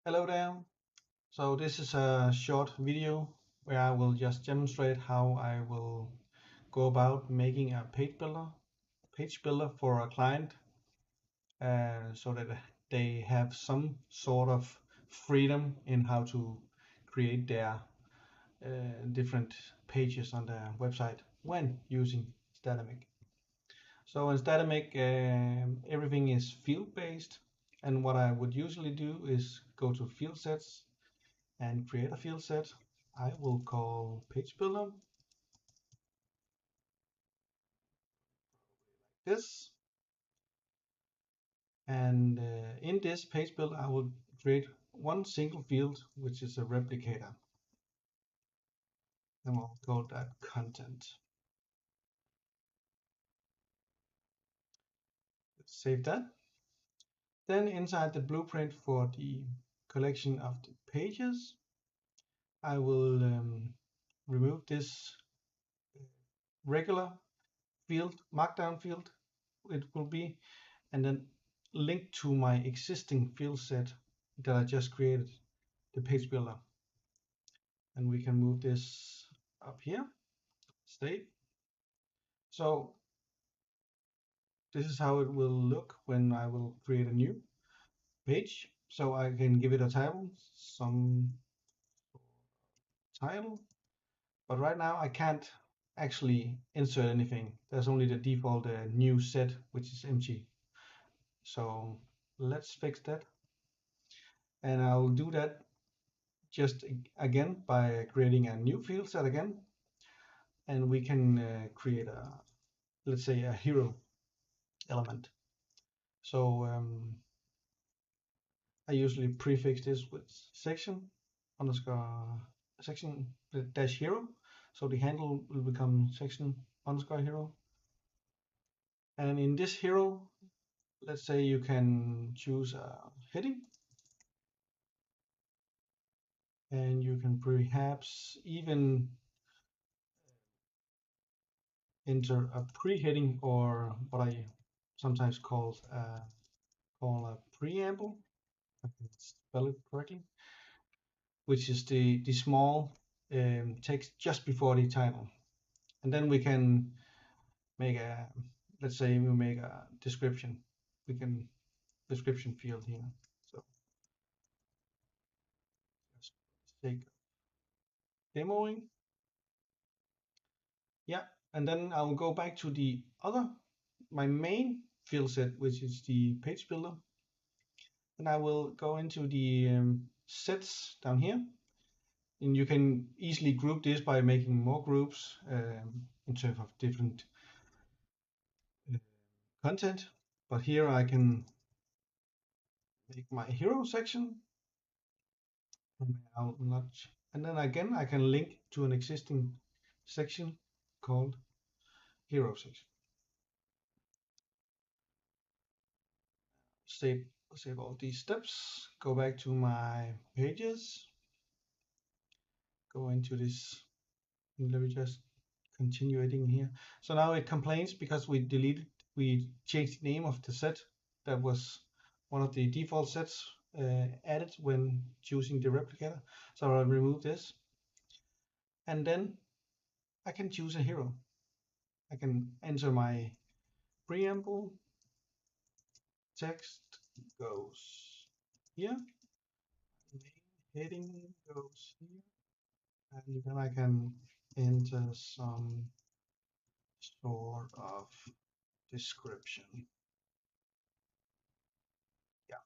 Hello there. So this is a short video where I will just demonstrate how I will go about making a page builder for a client, so that they have some sort of freedom in how to create their different pages on their website when using Statamic. So in Statamic, everything is field based, and what I would usually do is go to field sets and create a field set I will call page builder this. And in this page builder, I will create one single field, which is a replicator. And we'll call that content. Let's save that. Then inside the blueprint for the collection of the pages, I will remove this regular field, markdown field, it will be, and then link to my existing field set that I just created, the page builder. And we can move this up here, save. So this is how it will look when I will create a new page. So I can give it a title, some title, but right now I can't actually insert anything. There's only the default new set, which is empty. So let's fix that. And I'll do that just again by creating a new field set again. And we can create let's say a hero element. So I usually prefix this with section underscore section dash hero. So the handle will become section underscore hero. And in this hero, let's say you can choose a heading, and you can perhaps even enter a pre-heading, or what I sometimes call a preamble. I can spell it correctly, which is the small text just before the title. And then we can make a, let's say we make a description. We can description field here. So just for the sake of demoing. Yeah, and then I'll go back to the other, my main field set, which is the page builder. And I will go into the sets down here. And you can easily group this by making more groups in terms of different uh, content. But here I can make my hero section, and I'll not, and then again I can link to an existing section called hero section. Save, save all these steps, go back to my pages, go into this, let me just continue editing here. So now it complains because we changed the name of the set that was one of the default sets added when choosing the replicator. So I'll remove this, and then I can choose a hero. I can enter my preamble, text goes here, main heading goes here, and then I can enter some sort of description. Yeah,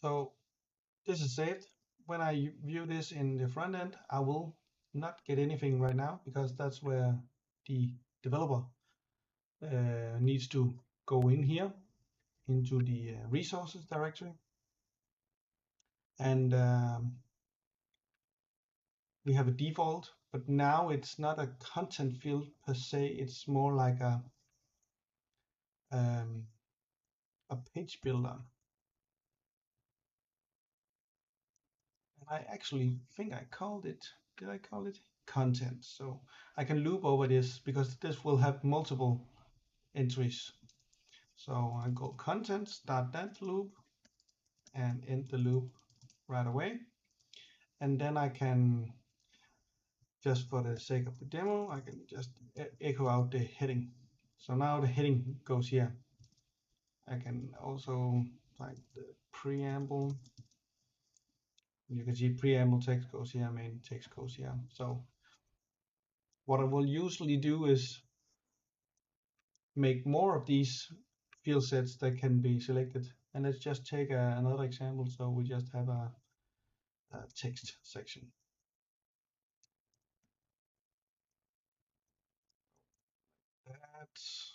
so this is it. When I view this in the front end, I will not get anything right now because that's where the developer needs to go in here into the resources directory, and we have a default, but now it's not a content field per se. It's more like um, a page builder. And I actually think I called it, did I call it content? So I can loop over this because this will have multiple entries. So I go content, start that loop, and end the loop right away. And then I can, just for the sake of the demo, I can just echo out the heading. So now the heading goes here. I can also type the preamble. You can see preamble text goes here, main text goes here. So what I will usually do is make more of these field sets that can be selected. And let's just take another example. So we just have a text section. That's,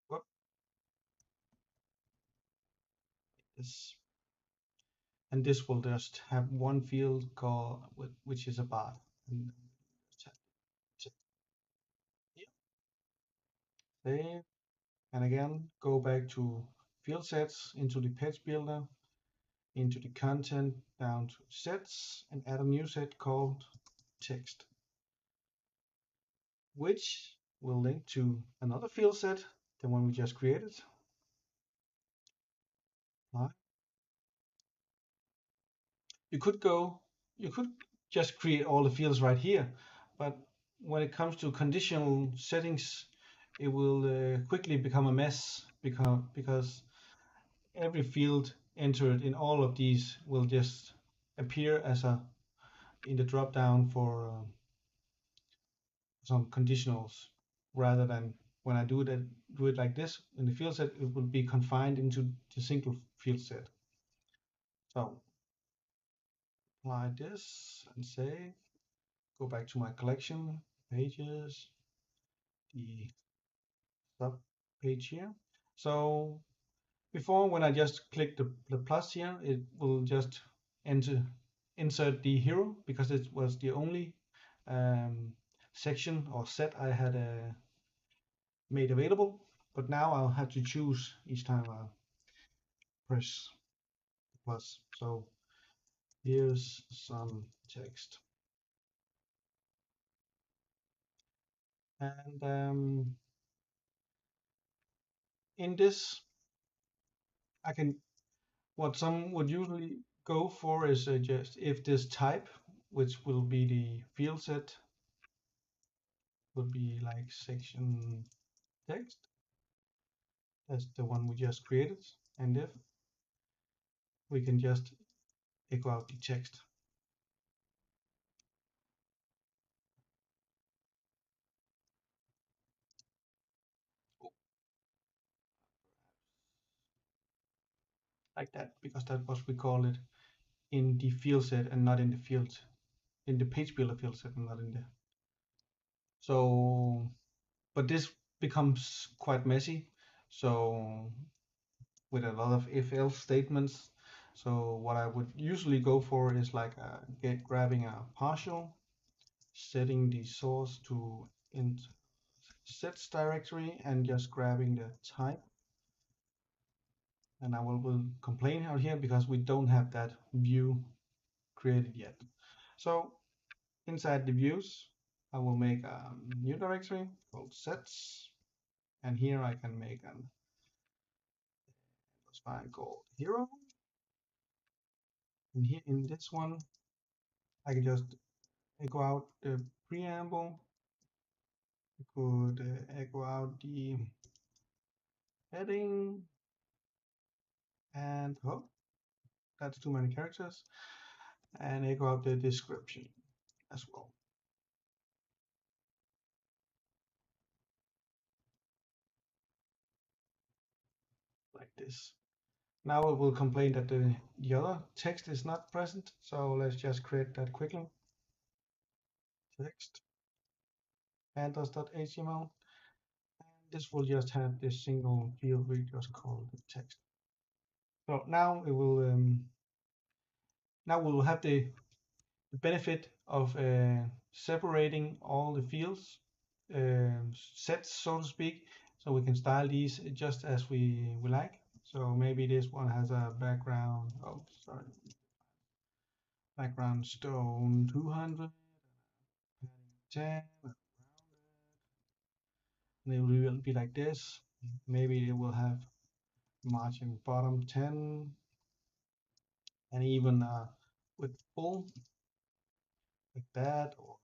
whoop, this, and this will just have one field called, which is a bar. And save, and again, go back to field sets, into the page builder, into the content, down to sets, and add a new set called text, which will link to another field set, the one we just created. You could go, you could just create all the fields right here, but when it comes to conditional settings, it will quickly become a mess because every field entered in all of these will just appear as a in the drop down for some conditionals, rather than when I do it like this in the field set, it will be confined into the single field set. So apply this and save. Go back to my collection pages, the sub page here. So before, when I just click the plus here, it will just insert the hero because it was the only section or set I had made available. But now I'll have to choose each time I press the plus. So here's some text. And in this, I can, what some would usually go for is just if this type, which will be the field set, would be like section text. That's the one we just created. And if we can just echo out the text. Like that, because that was we call it in the field set and not in the field, in the page builder field set and not in the. So, but this becomes quite messy. So with a lot of if else statements. So what I would usually go for is like grabbing a partial, setting the source to int sets directory, and just grabbing the type. And I will complain out here because we don't have that view created yet. So inside the views, I will make a new directory called sets, and here I can make an file called hero. And here in this one, I can just echo out the preamble. I could echo out the heading, and oh, that's too many characters, and echo out the description as well, like this. Now it will complain that the other text is not present, so let's just create that quickly. Text pandas.html, and this will just have this single field we just call the text. So now it will now we will have the benefit of separating all the fields, sets, so to speak, so we can style these just as we like. So maybe this one has a background, oh, sorry, background stone 200, 10, and it will be like this. Maybe it will have margin bottom 10, and even with full like that, or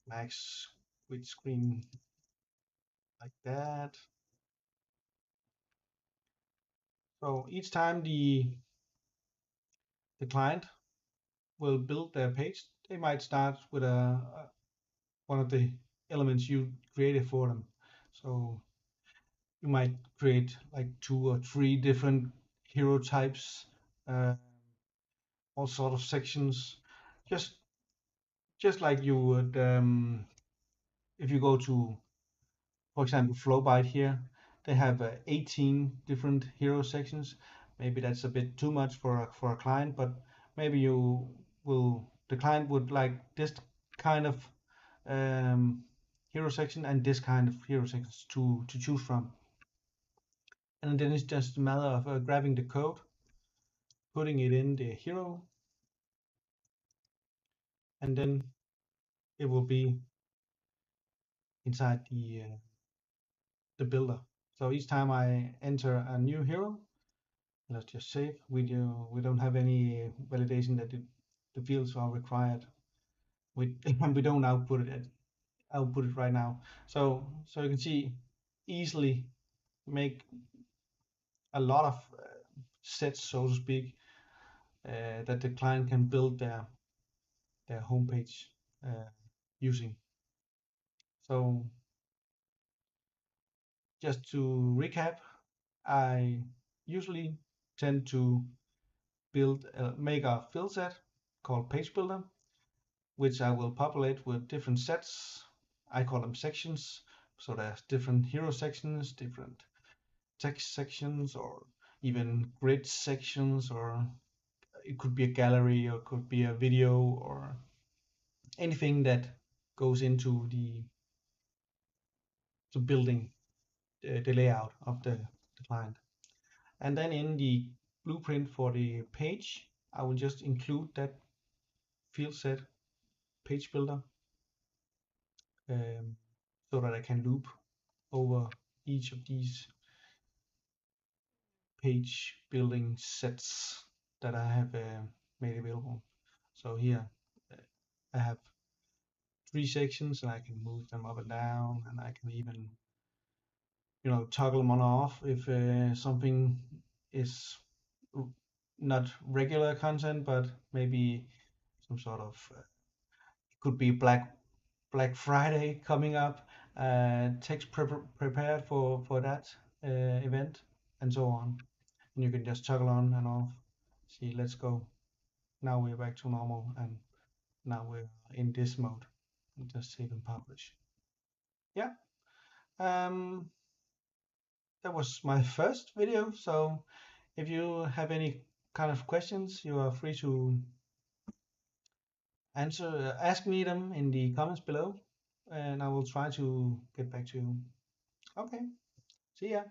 max width screen like that. So each time the client will build their page, they might start with one of the elements you created for them. So you might create like 2 or 3 different hero types, uh, all sort of sections, just just like you would if you go to, for example, Flowbyte here. They have 18 different hero sections. Maybe that's a bit too much for a client, but maybe the client would like this kind of hero section and this kind of hero sections to choose from. And then it's just a matter of grabbing the code, putting it in the hero, and then it will be inside the builder. So each time I enter a new hero, let's just save. We don't have any validation that the fields are required. We we don't output it right now. So you can see easily make a lot of sets, so to speak, that the client can build their homepage using. So just to recap, I usually tend to make a field set called page builder, which I will populate with different sets. I call them sections. So there's different hero sections, different text sections, or even grid sections, or it could be a gallery, or it could be a video, or anything that goes into the building, the layout of the client. And then in the blueprint for the page, I will just include that field set page builder, so that I can loop over each of these page building sets that I have made available. So here I have 3 sections, and I can move them up and down, and I can even toggle them on or off if something is not regular content, but maybe some sort of it could be Black Friday coming up, text prepared for that event, and so on. And you can just toggle on and off. See, let's go. Now we're back to normal, and now we're in this mode. Just save and publish. Yeah, um, that was my first video. So if you have any kind of questions, you are free to ask me them in the comments below, and I will try to get back to you. Okay, see ya.